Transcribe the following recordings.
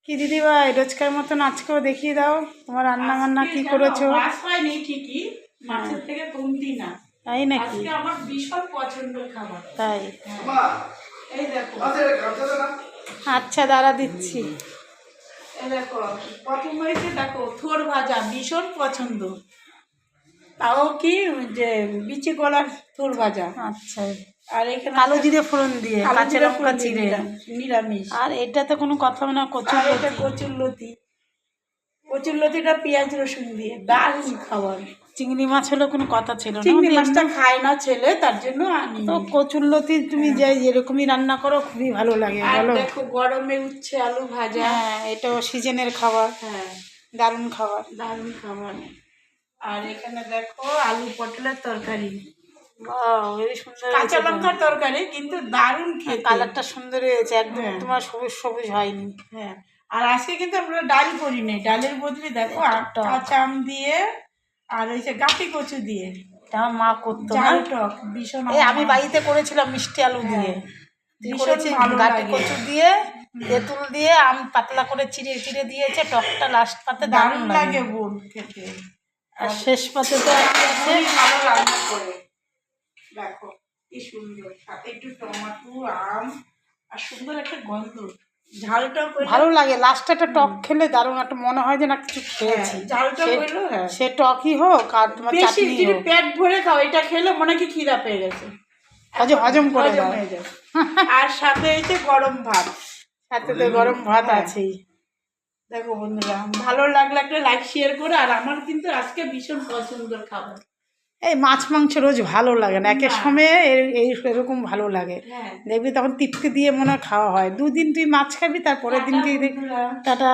কি দিদিভাই রোজকার মতন আজকেও দেখিয়ে দাও তোমার রান্না বান্না কি করেছো। মাছ হয়নি ঠিকই, মাছের থেকে কমতি না। তাই নাকি? আজকে আমার ভীষণ পছন্দের খাবার। তাই? এই দেখো, আচ্ছা দাঁড়া দিচ্ছি। এই দেখো প্রথমে দেখো থোর ভাজা ভীষণ পছন্দ, তাও কি যে বিচি কলার থোর ভাজা। আচ্ছা, আর এখানে কালো জিরে ফোড়ন দিয়ে কাঁচা লঙ্কা চিড়ে নিরামিষ। আর এটা তো কোনো কথা না, আর এটা কচুরলতি, কচুরলতিটা পেঁয়াজ রসুন দিয়ে দারুণ খাবার। চিংড়ি মাছ হলে কোনো কথা ছিল না, চিংড়ি মাছটা খায় না ছেলে, তার জন্য আনি। তো কচুরলতি তুমি যাই যেরকমই রান্না করো খুবই ভালো লাগে। আর বলো, দেখো গরমে উচ্ছে আলু ভাজা। হ্যাঁ এটাও সিজনের খাবার, হ্যাঁ দারুণ খাবার। দারুণ খাবার। আর এখানে দেখো আলু পটলের তরকারি, বাহ এই সুন্দর কাঁচা লঙ্কার তরকারি, কিন্তু দারুণ খেতে। কালারটা সুন্দর হয়েছে একদম, তোমার সবুজ সবুজ হয়নি। হ্যাঁ, আর আজকে কিন্তু আমরা ডাল করি নাই, ডালের বদলে দেখো কাঁচা আম দিয়ে আর ওই যে গাঁটি কচু দিয়ে আমার মা করতো না, ঝাল টক ভীষণ। আমি বাড়িতে করেছিলাম মিষ্টি আলু দিয়ে, গাঁটি কচু দিয়ে তেঁতুল দিয়ে আম পাতলা করে চিড়ে চিড়ে দিয়েছে, টকটা লাস্ট পাতে দারুণ লাগে বোন খেতে। আর শেষ পাতে তো আছে ভালো রান্না করে দেখো কি সুন্দর, সাথে একটু টমেটো আম আর সুন্দর একটা গন্ধ, ঝালটা ভালো লাগে। লাস্টে একটা টক খেলে দারুণ একটা মনে হয় যে না কিছু খেয়েছি। ঝালটা হইলো, হ্যাঁ সে টকই হোক আর তোমার চাটনি হোক, পেট ভরে খাও, এটা খেলে মনে কি খিদা পেয়ে গেছে, হজম করে দাও। হয়ে যায়। আর সাথে এই গরম ভাত, সাথে তো গরম ভাত আছেই। দেখো বন্ধুরা, ভালো লাগলে একটা লাইক শেয়ার করে। আর আমার কিন্তু আজকে ভীষণ পছন্দের খাবার। এই মাছ মাংস রোজ ভালো লাগে না, একের সময় এই এরকম ভালো লাগে। দেখবি তখন তৃপ্তি দিয়ে মনে হয় খাওয়া হয়। দুদিন তুই মাছ খাবি, তারপরের দিনকে টাটা।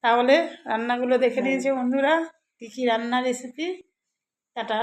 তাহলে রান্নাগুলো দেখে নিয়েছে বন্ধুরা, কী কী রান্নার রেসিপি। টাটা।